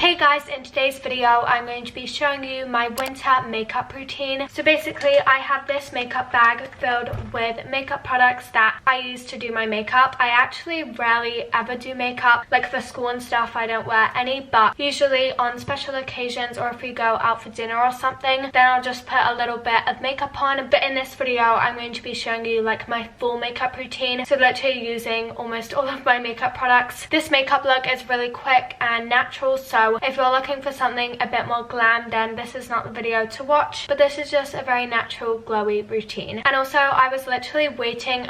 Hey guys, in today's video I'm going to be showing you my winter makeup routine. So basically I have this makeup bag filled with makeup products that I use to do my makeup. I actually rarely ever do makeup, like for school and stuff I don't wear any, but usually on special occasions or if we go out for dinner or something, then I'll just put a little bit of makeup on. But in this video I'm going to be showing you like my full makeup routine, so literally using almost all of my makeup products. This makeup look is really quick and natural, so if you're looking for something a bit more glam, then this is not the video to watch, but this is just a very natural glowy routine. And also I was literally waiting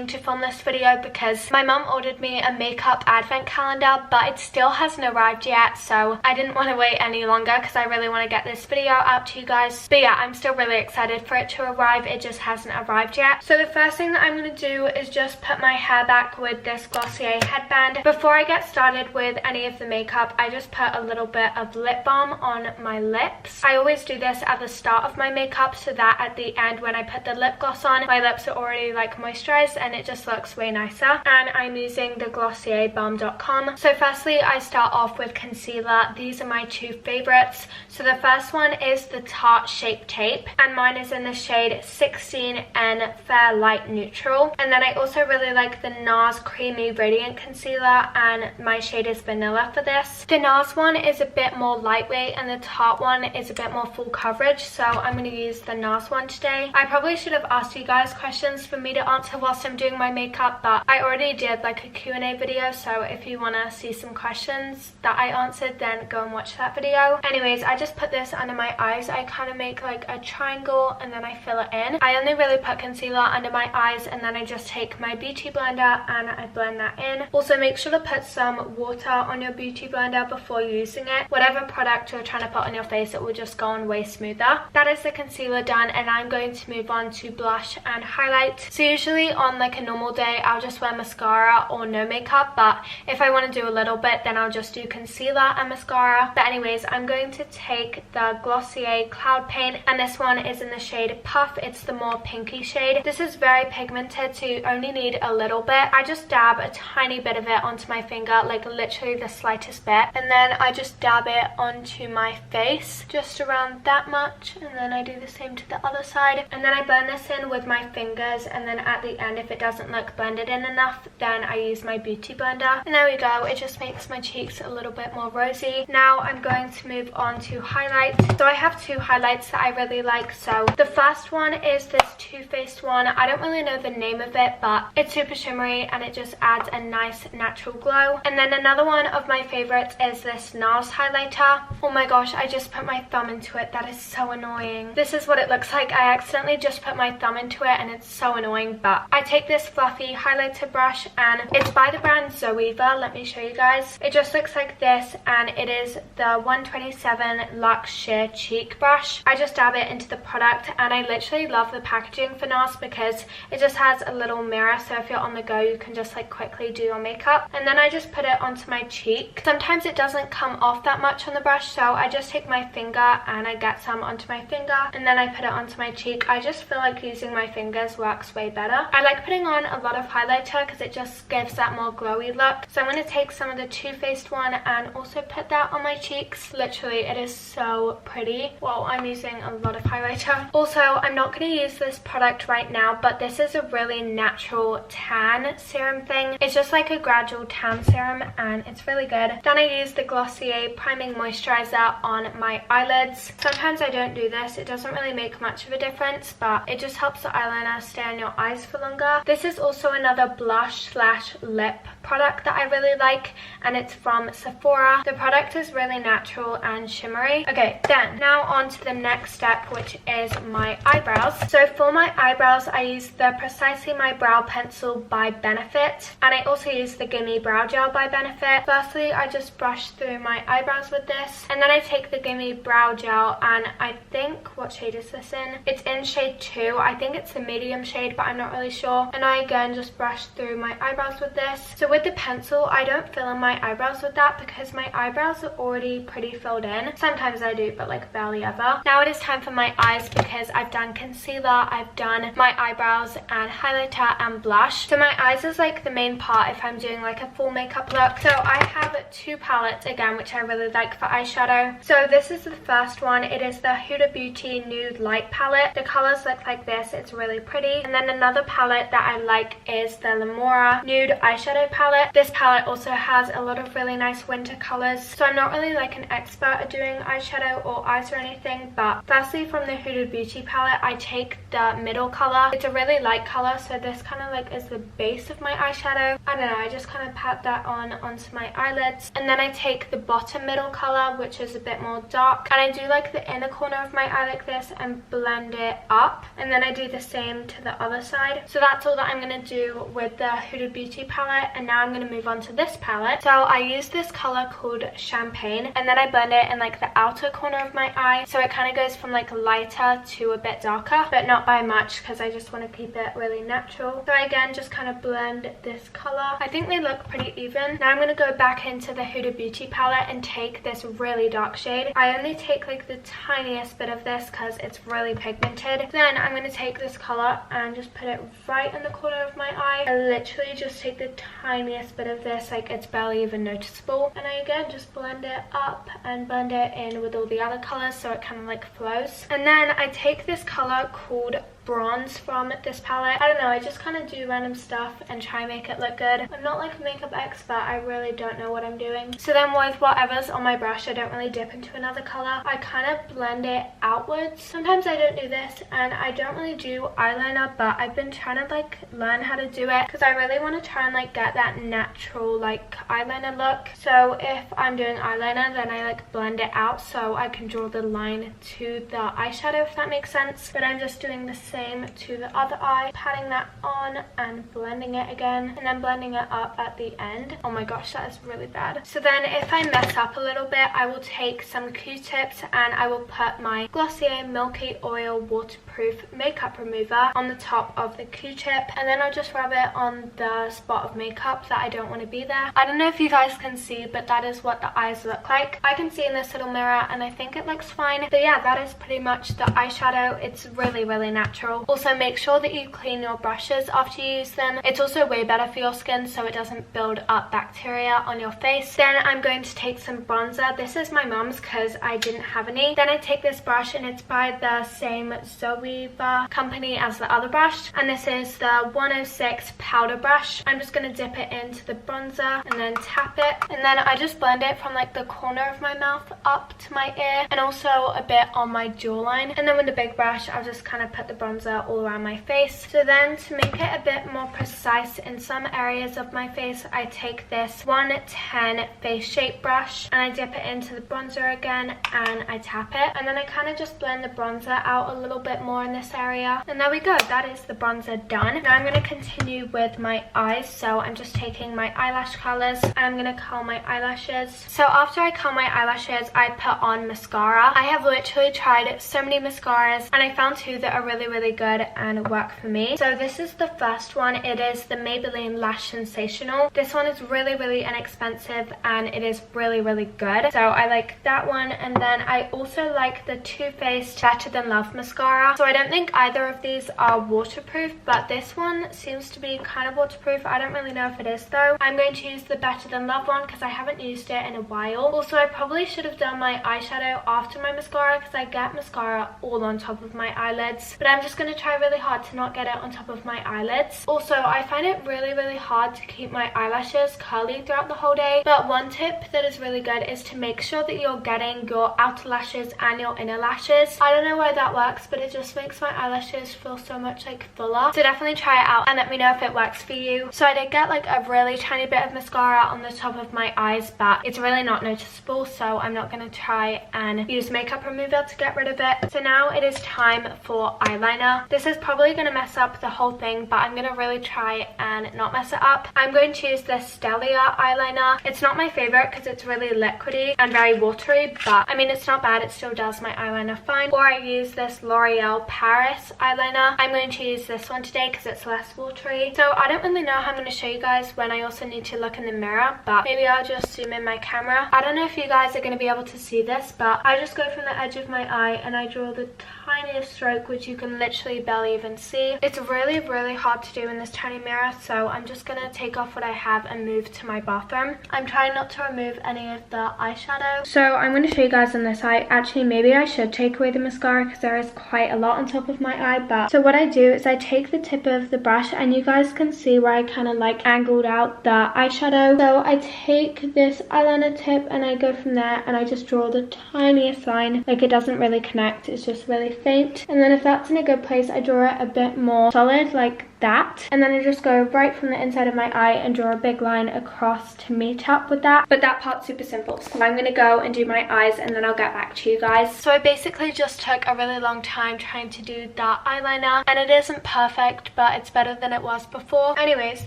to film this video because my mum ordered me a makeup advent calendar, but it still hasn't arrived yet, so I didn't want to wait any longer because I really want to get this video out to you guys. But yeah, I'm still really excited for it to arrive. It just hasn't arrived yet. So the first thing that I'm going to do is just put my hair back with this Glossier headband. Before I get started with any of the makeup, I just put a little bit of lip balm on my lips. I always do this at the start of my makeup so that at the end when I put the lip gloss on, my lips are already like moisturized and it just looks way nicer. And I'm using the Glossier balm.com. So firstly I start off with concealer. These are my two favorites. So the first one is the Tarte Shape Tape and mine is in the shade 16N Fair Light Neutral. And then I also really like the NARS Creamy Radiant Concealer and my shade is Vanilla for this. The NARS one is a bit more lightweight and the Tarte one is a bit more full coverage, so I'm going to use the NARS one today. I probably should have asked you guys questions for me to answer whilst I'm doing my makeup, but I already did like a Q&A video, so if you want to see some questions that I answered, then go and watch that video. Anyways, I just put this under my eyes. I kind of make like a triangle and then I fill it in. I only really put concealer under my eyes and then I just take my beauty blender and I blend that in. Also make sure to put some water on your beauty blender before using it. Whatever product you're trying to put on your face, it will just go on way smoother. That is the concealer done and I'm going to move on to blush and highlight. So usually on like a normal day I'll just wear mascara or no makeup, but if I want to do a little bit then I'll just do concealer and mascara. But anyways, I'm going to take the Glossier Cloud Paint and this one is in the shade Puff. It's the more pinky shade. This is very pigmented, so you only need a little bit. I just dab a tiny bit of it onto my finger, like literally the slightest bit, and then I just dab it onto my face, just around that much, and then I do the same to the other side, and then I blend this in with my fingers, and then at the end if it doesn't look blended in enough, then I use my beauty blender, and there we go. It just makes my cheeks a little bit more rosy. Now I'm going to move on to highlight. So I have two highlights that I really like. So the first one is this Too Faced one. I don't really know the name of it, but it's super shimmery and it just adds a nice natural glow. And then another one of my favorites is this NARS highlighter. Oh my gosh, I just put my thumb into it. That is so annoying. This is what it looks like. I accidentally just put my thumb into it and it's so annoying, but I take this fluffy highlighter brush and it's by the brand Zoeva. Let me show you guys. It just looks like this and it is the 127 Luxe Sheer Cheek brush. I just dab it into the product and I literally love the packaging for NARS because it just has a little mirror, so if you're on the go you can just like quickly do your makeup. And then I just put it onto my cheek. Sometimes it doesn't come off that much on the brush, so I just take my finger and I get some onto my finger and then I put it onto my cheek. I just feel like using my fingers works way better. I like putting on a lot of highlighter because it just gives that more glowy look. So I'm going to take some of the Too Faced one and also put that on my cheeks. Literally it is so pretty. Well, I'm using a lot of highlighter. Also, I'm not going to use this product right now, but this is a really natural tan serum thing. It's just like a gradual tan serum and it's really good. Then I use the Glossier Priming Moisturizer on my eyelids. Sometimes I don't do this. It doesn't really make much of a difference, but it just helps the eyeliner stay on your eyes for longer. This is also another blush slash lip product that I really like and it's from Sephora. The product is really natural and shimmery. Okay, then now on to the next step, which is my eyebrows. So for my eyebrows I use the Precisely My Brow Pencil by Benefit and I also use the Gimme Brow Gel by Benefit. Firstly I just brush through my eyebrows with this. And then I take the Gimme Brow Gel, and I think, what shade is this in? It's in shade 2. I think it's the medium shade, but I'm not really sure. And I again just brush through my eyebrows with this. So with the pencil, I don't fill in my eyebrows with that because my eyebrows are already pretty filled in. Sometimes I do, but like barely ever. Now it is time for my eyes because I've done concealer, I've done my eyebrows and highlighter and blush. So my eyes is like the main part if I'm doing like a full makeup look. So I have 2 palettes again, which I really like for eyeshadow. So this is the first one. It is the Huda Beauty Nude Light palette. The colors look like this. It's really pretty. And then another palette that I like is the Lamora Nude Eyeshadow palette. This palette also has a lot of really nice winter colors. So I'm not really like an expert at doing eyeshadow or eyes or anything, but firstly from the Huda Beauty palette, I take the middle color. It's a really light color, so this kind of like is the base of my eyeshadow. I don't know, I just kind of pat that on onto my eyelids. And then I take the bottom middle color, which is a bit more dark, and I do like the inner corner of my eye like this and blend it up. And then I do the same to the other side. So that's all that I'm going to do with the Huda Beauty palette. And now I'm going to move on to this palette. So I use this color called Champagne, and then I blend it in like the outer corner of my eye. So it kind of goes from like lighter to a bit darker, but not by much because I just want to keep it really natural. So I again just kind of blend this color. I think they look pretty even. Now I'm going to go back into the Huda Beauty palette and take this really dark shade. I only take like the tiniest bit of this because it's really pigmented. Then I'm going to take this color and just put it right in the corner of my eye. I literally just take the tiniest bit of this, like it's barely even noticeable. And I again just blend it up and blend it in with all the other colors so it kind of like flows. And then I take this color called Bronze from this palette. I don't know, I just kind of do random stuff and try and make it look good. I'm not like a makeup expert, I really don't know what I'm doing. So then with whatever's on my brush, I don't really dip into another color. I kind of blend it outwards. Sometimes I don't do this, and I don't really do eyeliner, but I've been trying to like learn how to do it because I really want to try and like get that natural like eyeliner look. So if I'm doing eyeliner, then I like blend it out so I can draw the line to the eyeshadow, if that makes sense. But I'm just doing the same to the other eye, patting that on and blending it again, and then blending it up at the end. Oh my gosh, that is really bad. So then if I mess up a little bit, I will take some Q-tips and I will put my Glossier Milky Oil Waterproof Makeup Remover on the top of the Q-tip, and then I'll just rub it on the spot of makeup that I don't want to be there. I don't know if you guys can see, but that is what the eyes look like. I can see in this little mirror and I think it looks fine. So yeah, that is pretty much the eyeshadow. It's really, really natural. Also, make sure that you clean your brushes after you use them. It's also way better for your skin so it doesn't build up bacteria on your face. Then I'm going to take some bronzer. This is my mom's because I didn't have any. Then I take this brush and it's by the same Zoeva company as the other brush, and this is the 106 powder brush. I'm just going to dip it into the bronzer and then tap it, and then I just blend it from like the corner of my mouth up to my ear and also a bit on my jawline. And then with the big brush, I'll just kind of put the bronzer all around my face. So then to make it a bit more precise in some areas of my face, I take this 110 face shape brush and I dip it into the bronzer again and I tap it, and then I kind of just blend the bronzer out a little bit more in this area. And there we go, that is the bronzer done. Now I'm going to continue with my eyes. So I'm just taking my eyelash colors and I'm going to curl my eyelashes. So after I curl my eyelashes, I put on mascara. I have literally tried so many mascaras and I found 2 that are really good and work for me. So this is the first one. It is the Maybelline Lash Sensational. This one is really inexpensive and it is really good. So I like that one. And then I also like the Too Faced Better Than Love mascara. So I don't think either of these are waterproof, but this one seems to be kind of waterproof. I don't really know if it is though. I'm going to use the Better Than Love one because I haven't used it in a while. Also, I probably should have done my eyeshadow after my mascara because I get mascara all on top of my eyelids, but I'm just going to try really hard to not get it on top of my eyelids. Also, I find it really hard to keep my eyelashes curly throughout the whole day, but one tip that is really good is to make sure that you're getting your outer lashes and your inner lashes. I don't know why that works, but it just makes my eyelashes feel so much like fuller. So definitely try it out and let me know if it works for you. So I did get like a really tiny bit of mascara on the top of my eyes, but it's really not noticeable noticeable, so I'm not going to try and use makeup remover to get rid of it. So now it is time for eyeliner. This is probably going to mess up the whole thing, but I'm going to really try and not mess it up. I'm going to use this Stellia eyeliner. It's not my favorite because it's really liquidy and very watery, but I mean, it's not bad. It still does my eyeliner fine. Or I use this L'Oreal Paris eyeliner. I'm going to use this one today because it's less watery. So I don't really know how I'm going to show you guys when I also need to look in the mirror, but maybe I'll just zoom in my camera. I don't know if you guys are going to be able to see this, but I just go from the edge of my eye and I draw the tiniest stroke, which you can literally barely even see. It's really, really hard to do in this tiny mirror, so I'm just going to take off what I have and move to my bathroom. I'm trying not to remove any of the eyeshadow. So I'm going to show you guys on this eye. Actually, maybe I should take away the mascara because there is quite a lot on top of my eye. But so what I do is I take the tip of the brush, and you guys can see where I kind of like angled out the eyeshadow. So I take this eyeliner tip and I go from there and I just draw the tiniest line. Like, it doesn't really connect, it's just really faint. And then if that's in a good place, I draw it a bit more solid like that, and then I just go right from the inside of my eye and draw a big line across to meet up with that. But that part's super simple, so I'm gonna go and do my eyes and then I'll get back to you guys. So I basically just took a really long time trying to do the eyeliner, and it isn't perfect, but it's better than it was before. Anyways,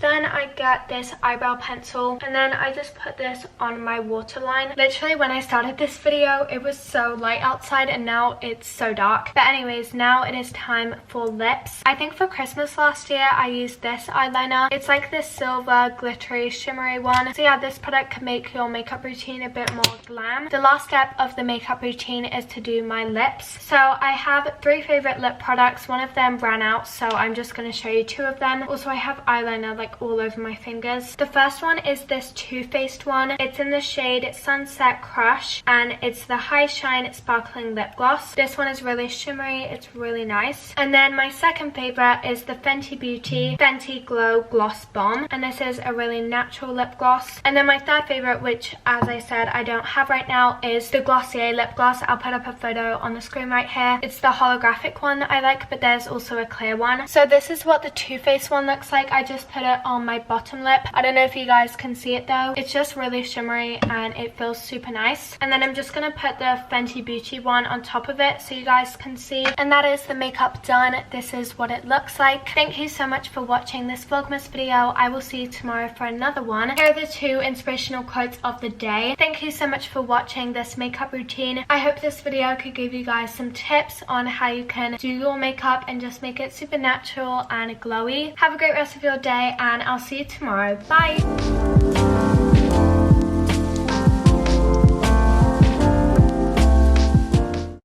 then I get this eyebrow pencil and then I just put this on my waterline. Literally, when I started this video, it was so light outside and now it's so dark. But anyways, now it is time for lips. I think for Christmas last year I used this eyeliner. It's like this silver glittery shimmery one. So yeah, this product can make your makeup routine a bit more glam. The last step of the makeup routine is to do my lips. So I have 3 favorite lip products. One of them ran out, so I'm just going to show you 2 of them. Also, I have eyeliner like all over my fingers. The first one is this Too Faced one. It's in the shade Sunset Crush and it's the High Shine Sparkling Lip Gloss. This one is really shimmery, it's really nice. And then my second favorite is the Fenty Beauty Fenty Glow Gloss Bomb, and this is a really natural lip gloss. And then my third favorite, which as I said I don't have right now, is the Glossier lip gloss. I'll put up a photo on the screen right here. It's the holographic one that I like, but there's also a clear one. So this is what the Too Faced one looks like. I just put it on my bottom lip. I don't know if you guys can see it though. It's just really shimmery and it feels super nice. And then I'm just gonna put the Fenty Beauty one on top of it so you guys can see. And that is the makeup done. This is what it looks like. Thank you so much for watching this Vlogmas video. I will see you tomorrow for another one. Here are the 2 inspirational quotes of the day. Thank you so much for watching this makeup routine. I hope this video could give you guys some tips on how you can do your makeup and just make it super natural and glowy. Have a great rest of your day and I'll see you tomorrow. Bye!